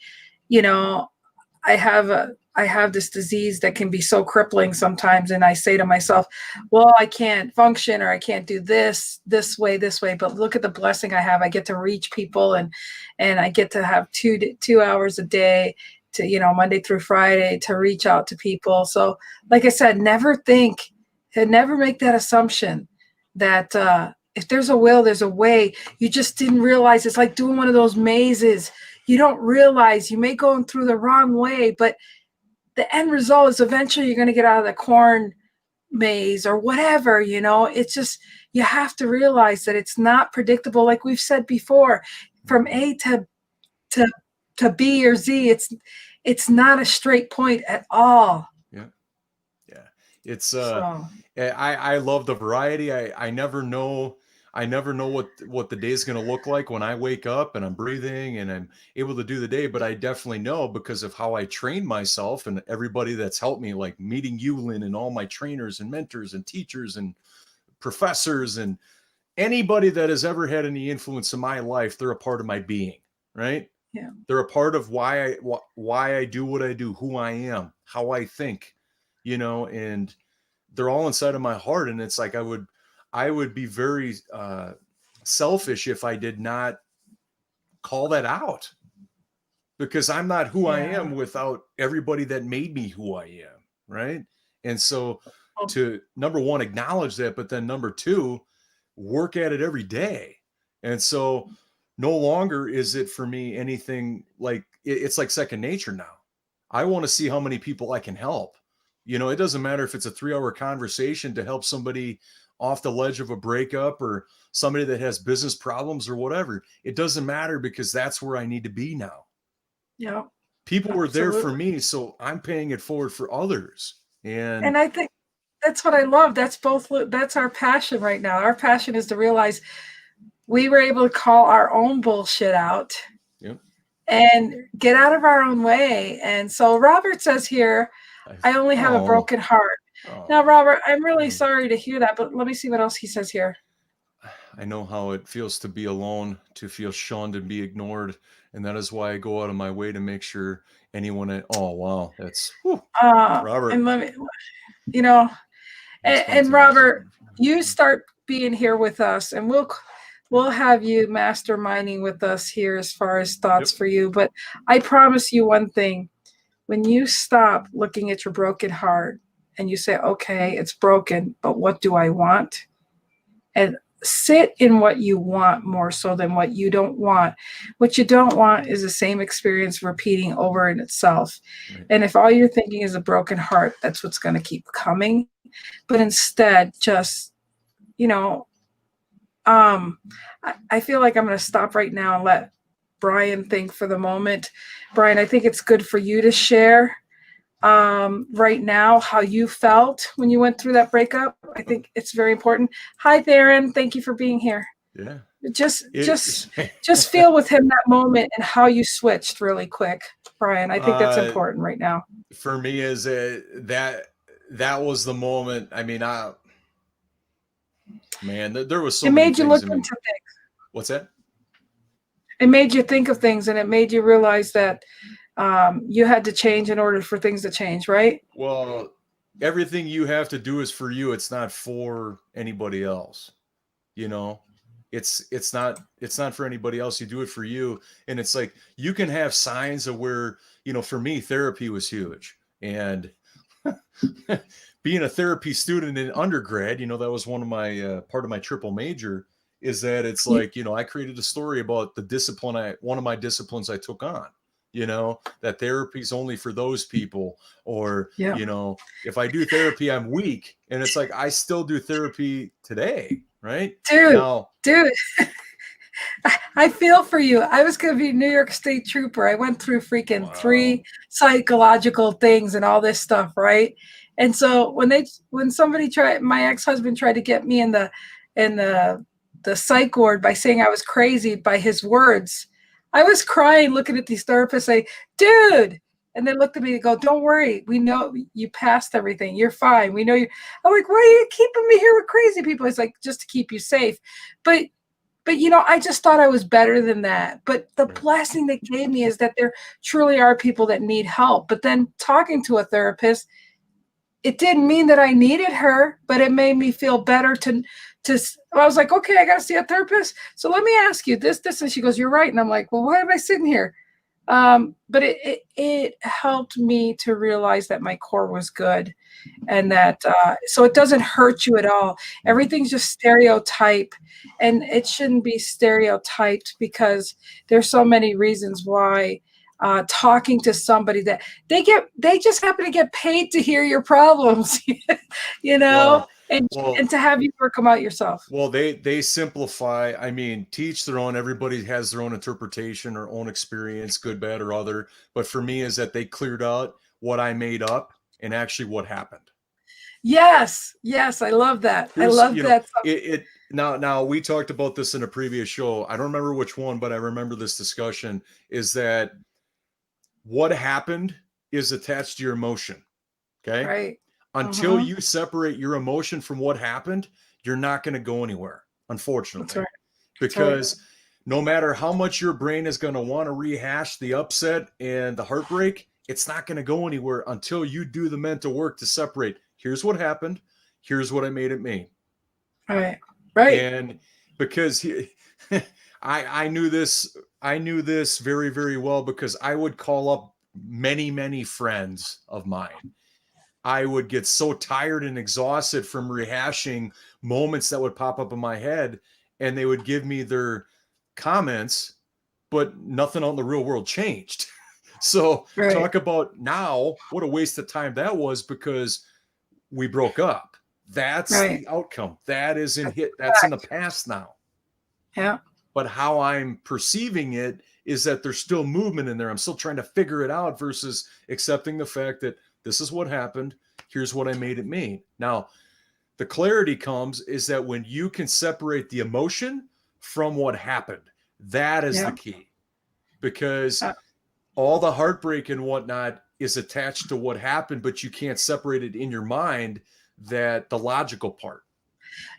I have this disease that can be so crippling sometimes. And I say to myself, well, I can't function, or I can't do this way, but look at the blessing I have. I get to reach people, and I get to have 2 hours a day to, Monday through Friday, to reach out to people. So like I said, never make that assumption that if there's a will, there's a way. You just didn't realize. It's like doing one of those mazes. You don't realize you may go through the wrong way, but the end result is eventually you're going to get out of the corn maze or whatever. It's just, you have to realize that it's not predictable. Like we've said before, from A to B or Z, it's not a straight point at all. Yeah. It's I love the variety. I never know what the day's going to look like when I wake up and I'm breathing and I'm able to do the day. But I definitely know, because of how I train myself and everybody that's helped me, like meeting you, Lynn, and all my trainers and mentors and teachers and professors and anybody that has ever had any influence in my life, they're a part of my being, right? Yeah. They're a part of why I do what I do, who I am, how I think, and they're all inside of my heart. And it's like, I would be very selfish if I did not call that out, because I'm not who I am without everybody that made me who I am. Right. And so to, number one, acknowledge that, but then number two, work at it every day. And so no longer is it for me anything like, it's like second nature now. I want to see how many people I can help. It doesn't matter if it's a 3-hour conversation to help somebody off the ledge of a breakup, or somebody that has business problems or whatever. It doesn't matter, because that's where I need to be now. Yeah. People were there for me, so I'm paying it forward for others. And I think that's what I love. That's our passion right now. Our passion is to realize we were able to call our own bullshit out. Yep. And get out of our own way. And so Robert says here, I only have a broken heart. Now, Robert, I'm really sorry to hear that, but let me see what else he says here. I know how it feels to be alone, to feel shunned and be ignored. And that is why I go out of my way to make sure anyone, that's Robert. And let me, And Robert, you start being here with us, and we'll have you masterminding with us here as far as thoughts for you. But I promise you one thing: when you stop looking at your broken heart and you say, "Okay, it's broken, but what do I want?" and sit in what you want more so than what you don't want. What you don't want is the same experience repeating over in itself. Right. And if all you're thinking is a broken heart, that's what's going to keep coming. But instead, just, I feel like I'm going to stop right now and let Brian think for the moment. Brian, I think it's good for you to share right now how you felt when you went through that breakup. I think it's very important. Hi, Theron. Thank you for being here. Yeah. Just feel with him that moment and how you switched really quick, Brian. I think that's important right now. For me, is that was the moment. I mean, there was so many things. It made you look into things. What's that? It made you think of things, and it made you realize that you had to change in order for things to change, right? Well, everything you have to do is for you. It's not for anybody else. It's not for anybody else. You do it for you. And it's like, you can have signs of where, for me, therapy was huge. And being a therapy student in undergrad, that was one of my part of my triple major, is that it's like, I created a story about the discipline one of my disciplines I took on. That therapy is only for those people, or, if I do therapy, I'm weak. And it's like, I still do therapy today. Right. Dude, I feel for you. I was going to be New York State Trooper. I went through freaking 3 psychological things and all this stuff. Right. And so when somebody my ex-husband tried to get me in the psych ward by saying I was crazy by his words, I was crying, looking at these therapists, say, dude. And they looked at me and go, don't worry. We know you passed everything. You're fine. We know you. I'm like, why are you keeping me here with crazy people? It's like, just to keep you safe. But I just thought I was better than that. But the blessing they gave me is that there truly are people that need help. But then talking to a therapist, it didn't mean that I needed her, but it made me feel better I was like, okay, I got to see a therapist. So let me ask you this. And she goes, you're right. And I'm like, well, why am I sitting here? But it helped me to realize that my core was good, and that so it doesn't hurt you at all. Everything's just stereotype, and it shouldn't be stereotyped, because there's so many reasons why talking to somebody that they just happen to get paid to hear your problems, and to have you work them out yourself. Well, they simplify. I mean, teach their own. Everybody has their own interpretation or own experience, good, bad, or other. But for me, is that they cleared out what I made up and actually what happened. Yes, I love that. I love that. Now we talked about this in a previous show. I don't remember which one, but I remember this discussion, is that what happened is attached to your emotion. Okay. Right. Until you separate your emotion from what happened, you're not going to go anywhere, unfortunately. That's right. Because no matter how much your brain is going to want to rehash the upset and the heartbreak, it's not going to go anywhere until you do the mental work to separate. Here's what happened. Here's what I made it mean. Right. And because I knew this very, very well, because I would call up many, many friends of mine. I would get so tired and exhausted from rehashing moments that would pop up in my head, and they would give me their comments, but nothing on the real world changed. So talk about now, what a waste of time that was, because we broke up. That's the outcome. That is that's in the past now. Yeah. But how I'm perceiving it is that there's still movement in there. I'm still trying to figure it out, versus accepting the fact that this is what happened. Here's what I made it mean. Now, the clarity comes is that when you can separate the emotion from what happened, that is the key, because all the heartbreak and whatnot is attached to what happened, but you can't separate it in your mind, that the logical part.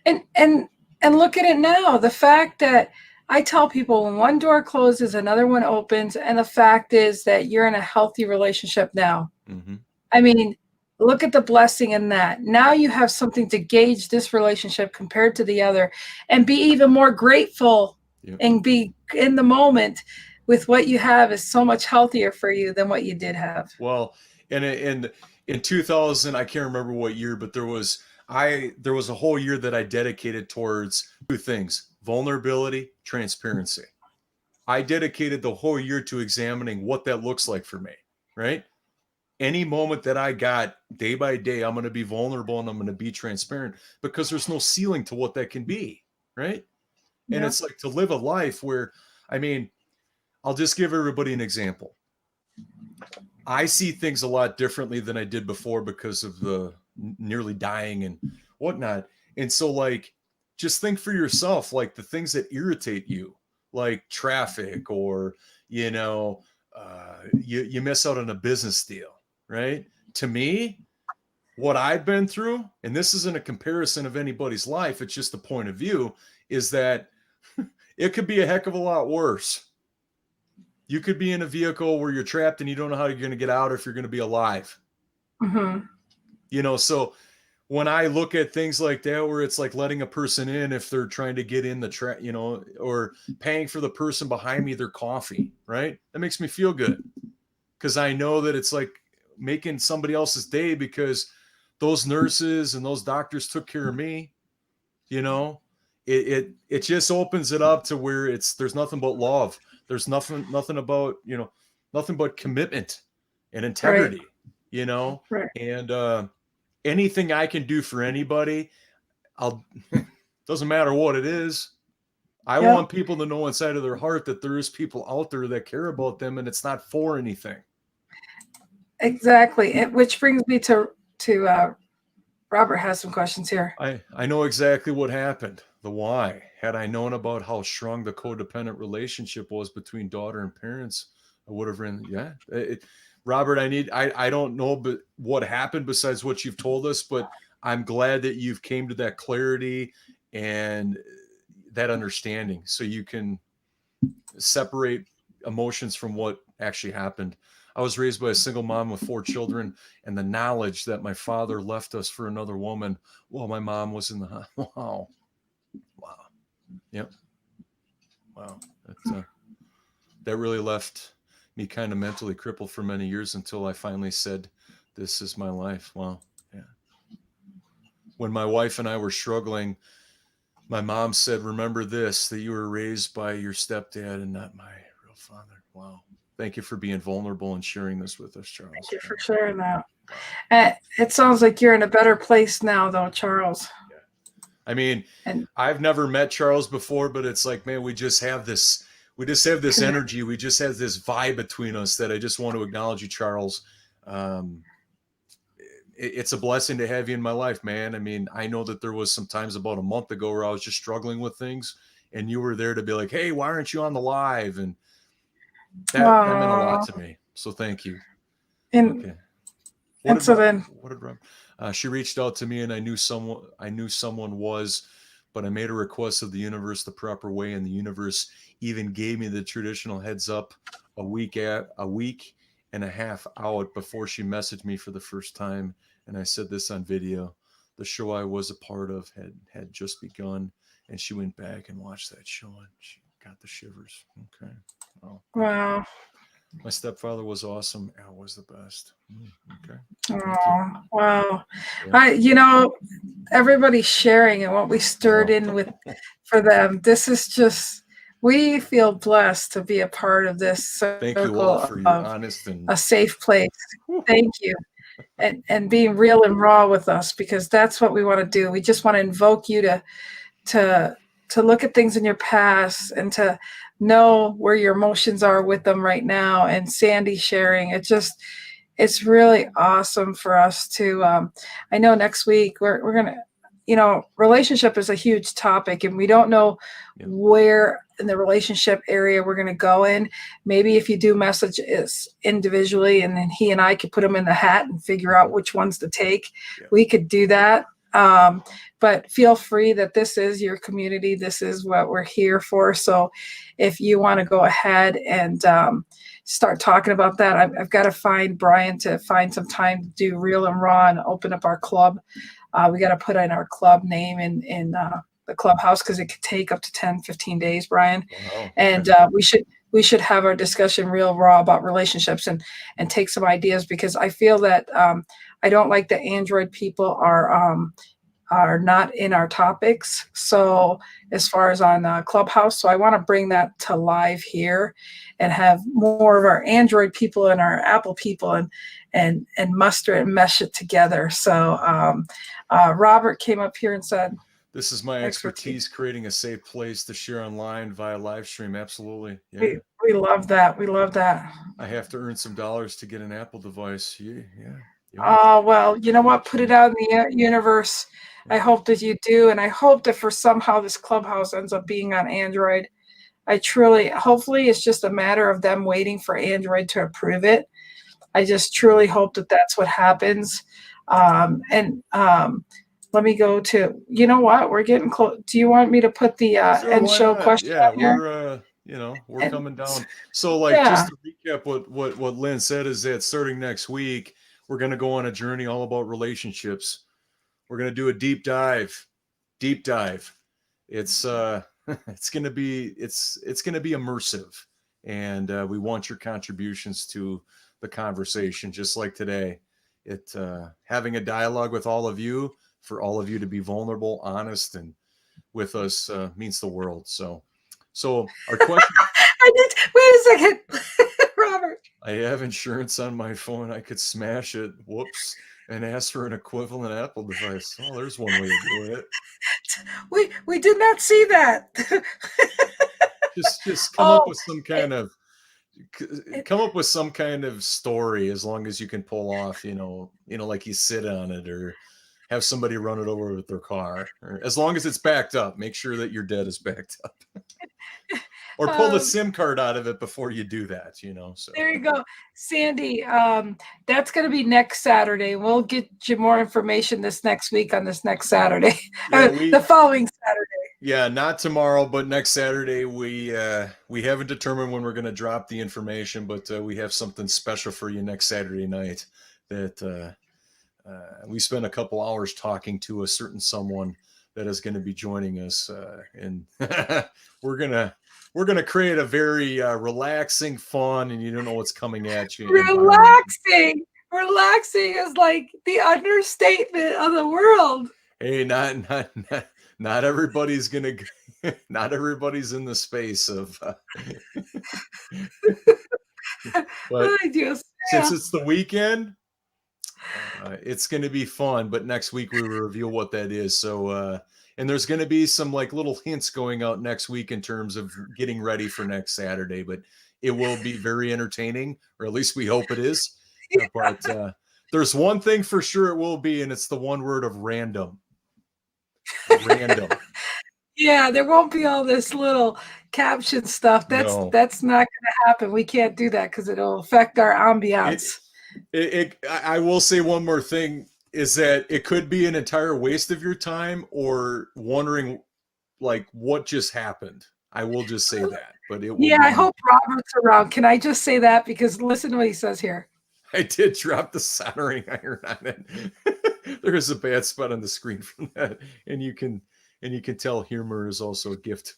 And look at it now. The fact that I tell people, when one door closes, another one opens. And the fact is that you're in a healthy relationship now. Mm-hmm. I mean, look at the blessing in that. Now you have something to gauge this relationship compared to the other, and be even more grateful. Yep. And be in the moment with what you have is so much healthier for you than what you did have. Well, and in 2000, I can't remember what year, but there was a whole year that I dedicated towards two things: vulnerability, transparency. I dedicated the whole year to examining what that looks like for me, right? Any moment that I got, day by day, I'm going to be vulnerable and I'm going to be transparent, because there's no ceiling to what that can be, right? And Yeah. it's like to live a life where, I mean, I'll just give everybody an example. I see things a lot differently than I did before because of the nearly dying and whatnot. And so, like, just think for yourself, like the things that irritate you, like traffic, or, you know, you miss out on a business deal, right? To me, what I've been through, and this isn't a comparison of anybody's life, it's just a point of view, is that it could be a heck of a lot worse. You could be in a vehicle where you're trapped and you don't know how you're going to get out, or if you're going to be alive. Mm-hmm. You know, so when I look at things like that, where it's like letting a person in if they're trying to get in the trap, you know, or paying for the person behind me their coffee, right? That makes me feel good, because I know that it's like making somebody else's day, because those nurses and those doctors took care of me. You know, it just opens it up to where there's nothing but love. There's nothing about, you know, nothing but commitment and integrity, Right. you know, Right. and anything I can do for anybody, doesn't matter what it is. I Yep. want people to know inside of their heart that there is people out there that care about them, and it's not for anything. Exactly. Which brings me to Robert has some questions here. I know exactly what happened, the why. Had I known about how strong the codependent relationship was between daughter and parents, I would have written, yeah. Robert, I don't know but what happened besides what you've told us, but I'm glad that you've came to that clarity and that understanding, so you can separate emotions from what actually happened. I was raised by a single mom with 4 children, and the knowledge that my father left us for another woman while my mom was in the wow. Yep. Wow. That really left me kind of mentally crippled for many years, until I finally said, this is my life. Wow. Yeah. When my wife and I were struggling, my mom said, remember this, that you were raised by your stepdad and not my real father. Wow. Thank you for being vulnerable and sharing this with us, Charles. Thank you for sharing that. It sounds like you're in a better place now, though, Charles. Yeah. I mean, and I've never met Charles before, but it's like, man, we just have this energy. We just have this vibe between us that I just want to acknowledge you, Charles. It's a blessing to have you in my life, man. I mean, I know that there was some times about a month ago where I was just struggling with things, and you were there to be like, hey, why aren't you on the live? And that meant a lot to me. So thank you. Okay. What did Rob? She reached out to me, and I knew someone was, but I made a request of the universe the proper way, and the universe even gave me the traditional heads up a week and a half out before she messaged me for the first time. And I said this on video. The show I was a part of had just begun, and she went back and watched that show, and she got the shivers. Okay. Oh, wow. My stepfather was awesome. Al was the best. Okay. Oh, wow. Yeah. Everybody's sharing and what we stirred in with for them. This is just, we feel blessed to be a part of this circle. Thank you all for your honest and a safe place. Thank you. And being real and raw with us, because that's what we want to do. We just want to invoke you to look at things in your past and to know where your emotions are with them right now. And Sandy sharing, it's really awesome for us to, I know next week we're going to, relationship is a huge topic, and we don't know where in the relationship area we're going to go in. Maybe if you do messages individually, and then he and I could put them in the hat and figure out which ones to take, we could do that. But feel free that this is your community. This is what we're here for. So if you want to go ahead and start talking about that, I've got to find Brian to find some time to do Real and Raw and open up our club. We got to put in our club name in the clubhouse because it could take up to 10, 15 days, Brian. Wow. And we should have our discussion real raw about relationships and take some ideas, because I feel that I don't like that Android people are not in our topics. So as far as on Clubhouse, so I want to bring that to live here and have more of our Android people and our Apple people and muster and mesh it together. So Robert came up here and said, this is my expertise, creating a safe place to share online via live stream. Absolutely. Yeah. We love that. We love that. I have to earn some dollars to get an Apple device. Yeah. Oh, well, you know what? Put it out in the universe. I hope that you do. And I hope that for somehow this Clubhouse ends up being on Android. Hopefully it's just a matter of them waiting for Android to approve it. I just truly hope that that's what happens. Let me go to, you know what? We're getting close. Do you want me to put the end show question on here? We're coming down. So just to recap what Lynn said is that starting next week, we're going to go on a journey all about relationships. We're going to do a deep dive. It's it's going to be immersive, and we want your contributions to the conversation, just like today. Having a dialogue with all of you, for all of you to be vulnerable, honest, and with us means the world. So our question. Wait a second, Robert. I have insurance on my phone. I could smash it. Whoops. And ask for an equivalent Apple device. Oh, there's one way of doing it. We did not see that. just come up with some kind of story, as long as you can pull off, like you sit on it or have somebody run it over with their car, or as long as it's backed up. Make sure that your debt is backed up. Or pull the SIM card out of it before you do that, So there you go, Sandy. That's going to be next Saturday. We'll get you more information this next week on this next Saturday, the following Saturday. Yeah, not tomorrow, but next Saturday. We haven't determined when we're going to drop the information, but we have something special for you next Saturday night. That we spent a couple hours talking to a certain someone that is going to be joining us, and we're gonna create a very relaxing, fun, and you don't know what's coming at you. Relaxing is like the understatement of the world. Hey, not everybody's not everybody's in the space of. But since it's the weekend, it's going to be fun. But next week we will reveal what that is. So. And there's going to be some little hints going out next week in terms of getting ready for next Saturday, but it will be very entertaining, or at least we hope it is. Yeah. But there's one thing for sure it will be, and it's the one word of random. Random. Yeah, there won't be all this little caption stuff. That's not going to happen. We can't do that because it'll affect our ambiance. I will say one more thing. Is that it could be an entire waste of your time, or wondering what just happened. I will just say that, but it will be. I hope Robert's around. Can I just say that? Because listen to what he says here. I did drop the soldering iron on it. There is a bad spot on the screen from that, and you can tell humor is also a gift.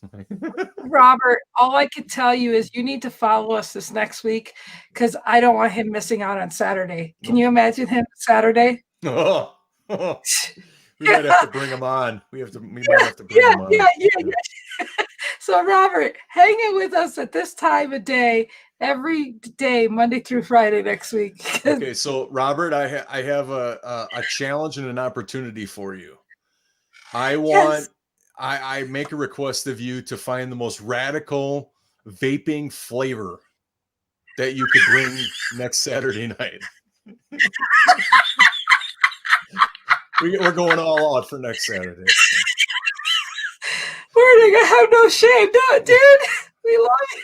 Robert, all I can tell you is you need to follow us this next week, because I don't want him missing out on Saturday. Can you imagine him Saturday? We might have to bring him on. We might have to bring him on. Yeah. So Robert, hang in with us at this time of day, every day, Monday through Friday next week. Okay, so Robert, I have a challenge and an opportunity for you. I make a request of you to find the most radical vaping flavor that you could bring next Saturday night. We're going all out for next Saturday. We're gonna have no shame, no, dude. We love you.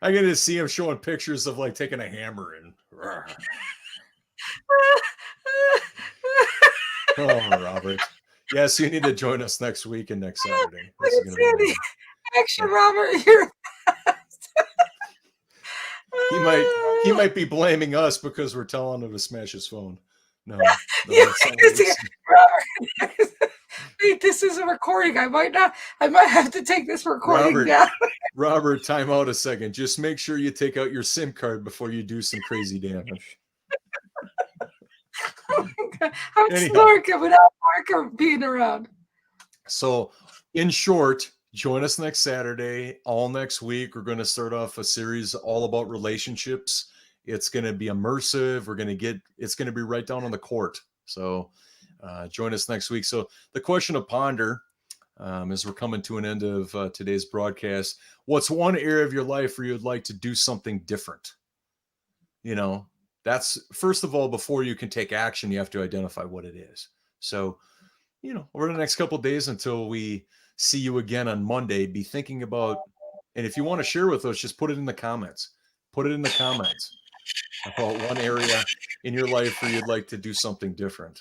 I'm gonna see him showing pictures of taking a hammer and. Oh, Robert. Yes, you need to join us next week and next Saturday. Look This is at going to be Sandy. amazing. Extra, Robert. You're He might be blaming us because we're telling him to smash his phone. No, yeah, that's not what we're saying. Robert. Wait, this is a recording. I might have to take this recording down. Robert, time out a second. Just make sure you take out your SIM card before you do some crazy damage. I'm snorking without Mark being around. So, in short, join us next Saturday. All next week, we're going to start off a series all about relationships. It's going to be immersive. It's going to be right down on the court. So, join us next week. So, the question to ponder as we're coming to an end of today's broadcast, what's one area of your life where you'd like to do something different? You know, that's first of all, before you can take action, you have to identify what it is. So, you know, over the next couple of days until we see you again on Monday, be thinking about, and if you want to share with us, just put it in the comments. Put it in the comments about one area in your life where you'd like to do something different.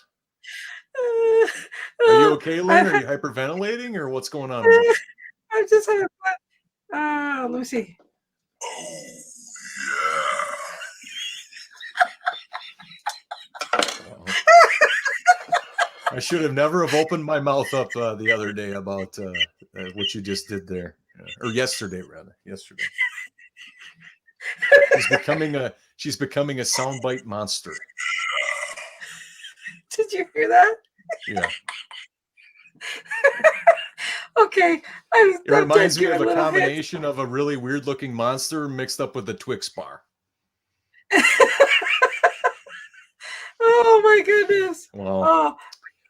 Are you okay, Lynn? Are you hyperventilating or what's going on? I'm just having fun. Let me see. I should have never have opened my mouth up the other day about what you just did there, or yesterday rather. Yesterday, she's becoming a soundbite monster. Did you hear that? Yeah. Okay. It reminds me of a combination of a really weird looking monster mixed up with a Twix bar. Oh my goodness. Well, oh,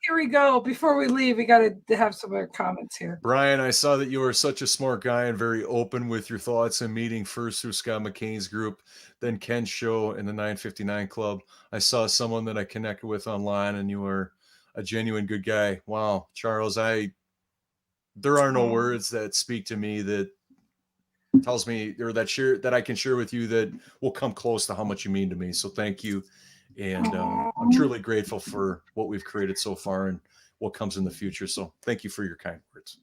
here we go. Before we leave, we got to have some other comments here. Brian, I saw that you are such a smart guy and very open with your thoughts and meeting first through Scott McCain's group, then Ken's show in the 959 Club. I saw someone that I connected with online and you are a genuine good guy. Wow, Charles, there are no words that speak to me that tells me or that I can share with you that will come close to how much you mean to me. So thank you. And I'm truly grateful for what we've created so far and what comes in the future. So thank you for your kind words.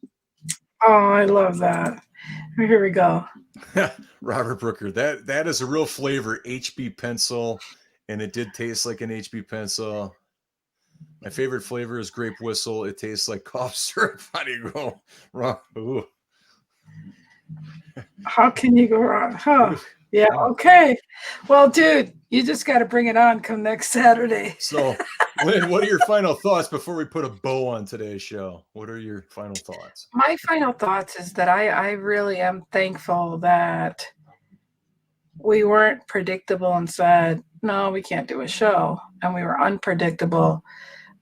Oh, I love that. Here we go. Robert Brooker, that is a real flavor, HB pencil. And it did taste like an HB pencil. My favorite flavor is grape whistle. It tastes like cough syrup. How do you go wrong? Ooh. How can you go wrong? Huh? Yeah. Okay. Well, dude, you just got to bring it on come next Saturday. So, Lynn, what are your final thoughts before we put a bow on today's show? What are your final thoughts? My final thoughts is that I really am thankful that we weren't predictable and said, no, we can't do a show. And we were unpredictable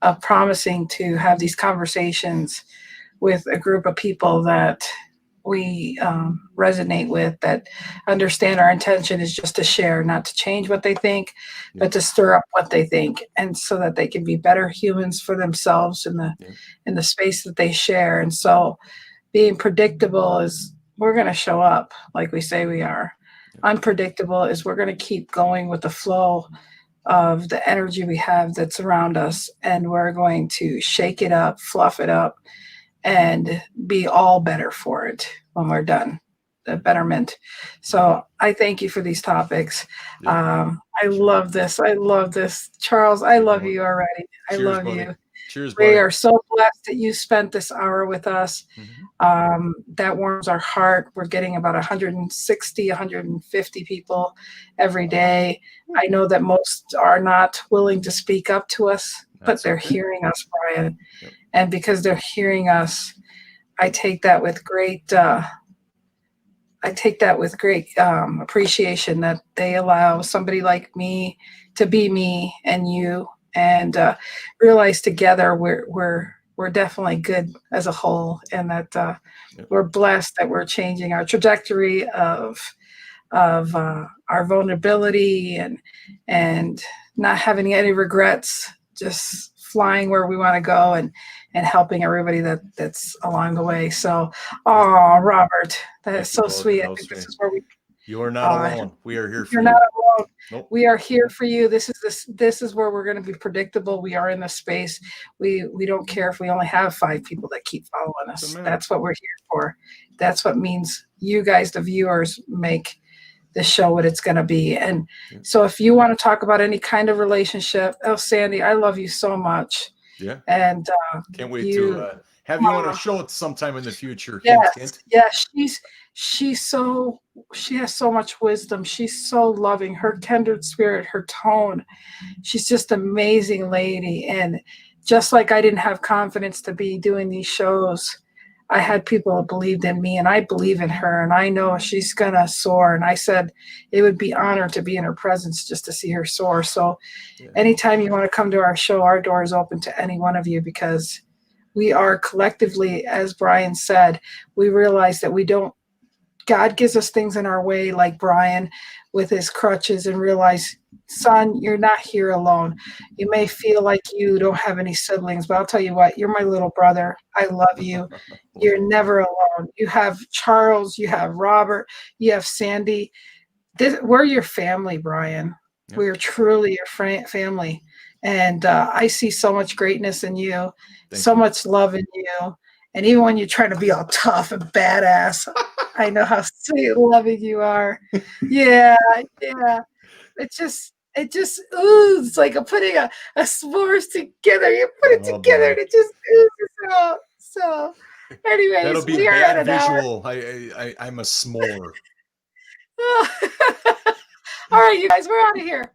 of promising to have these conversations with a group of people that we resonate with, that understand our intention is just to share, not to change what they think, but to stir up what they think, and so that they can be better humans for themselves in the space that they share. And so being predictable is we're going to show up like we say we are. Unpredictable is we're going to keep going with the flow of the energy we have that's around us, and we're going to shake it up, fluff it up, and be all better for it when we're done, the betterment. So I thank you for these topics. I love this. I love this. Charles, I love you already. I love buddy. you. Cheers, buddy. We are so blessed that you spent this hour with us. That warms our heart. We're getting about 160, 150 people every day. I know that most are not willing to speak up to us, but they're hearing us, Brian. And because they're hearing us, I take that with great appreciation that they allow somebody like me to be me and you, and realize together we're definitely good as a whole, and that we're blessed that we're changing our trajectory of our vulnerability and not having any regrets, just flying where we want to go and helping everybody that's along the way. So, Robert, that is so sweet. I think this is where you are not alone. We are here for you. You're not alone. alone. Nope. We are here for you. This is where we're going to be predictable. We are in the space. We don't care if we only have 5 people that keep following us. That's what we're here for. That's what means you guys, the viewers, make the show what it's going to be. And so if you want to talk about any kind of relationship, Sandy, I love you so much. Yeah. And can't wait to have you on a show sometime in the future. Yes. Hint, hint. Yeah. She has so much wisdom. She's so loving. Her kindred spirit, her tone. She's just an amazing lady. And just like I didn't have confidence to be doing these shows, I had people that believed in me, and I believe in her, and I know she's gonna soar. And I said it would be honored to be in her presence just to see her soar. So anytime you want to come to our show, our door is open to any one of you, because we are collectively, as Brian said, we realize that God gives us things in our way, like Brian with his crutches, and realize, son, you're not here alone. You may feel like you don't have any siblings, but I'll tell you what, you're my little brother. I love you. You're never alone. You have Charles, you have Robert, you have Sandy. We're your family, Brian. Yep. We're truly your family. And I see so much greatness in you, so much love in you. And even when you're trying to be all tough and badass, I know how sweet and loving you are. Yeah. It just oozes like putting a s'mores together. You put it together and it just oozes out. So anyways, that'll be a bad visual. I'm a s'more. All right, you guys, we're out of here.